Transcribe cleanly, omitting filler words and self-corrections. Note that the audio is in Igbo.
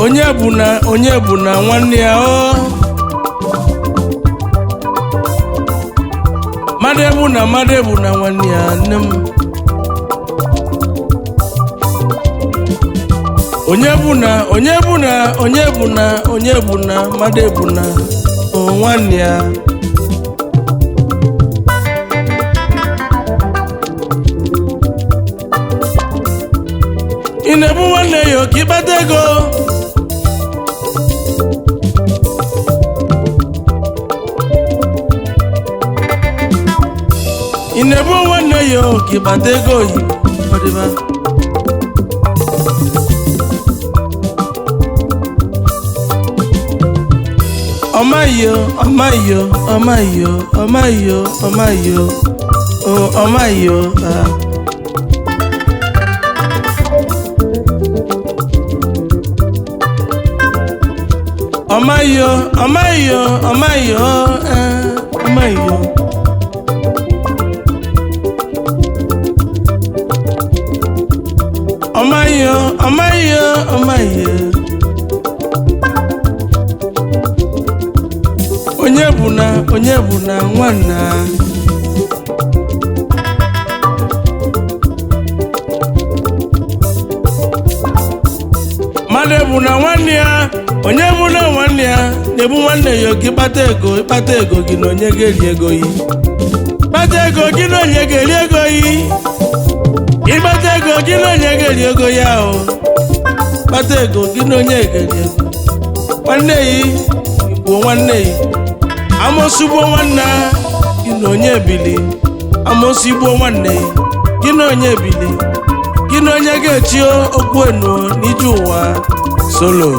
onye bụ na nwanne ya o mmadụ ebu na nwanne ya nne m onye bụ na mmadụ ebu na nwanne ya ị na-ebu nwanne ya ka ịkpata ego ị na-ebu nwanne ya ka ịkpata ego ọdịba ọmayo onye bụ na nwanne mmadụ ebu na nwanne ya onye bụ na nwanne ya na-ebu nwanne ya ka ịkpata ego gị na onye ga-eri ego yi ịkpata ego gị na onye ga-eri ego yi ịkpata ego gị na onye ga-eri ego ya ahụ ịkpata ego gị na onye ga-eri ego nwanne yi igbo nwanne yi amosu gbuo nwanne gị na onye ebili amosu igbuo nwanne gị na onye ebili gị na onye ga-echi okwu enu n'ije ụwa solo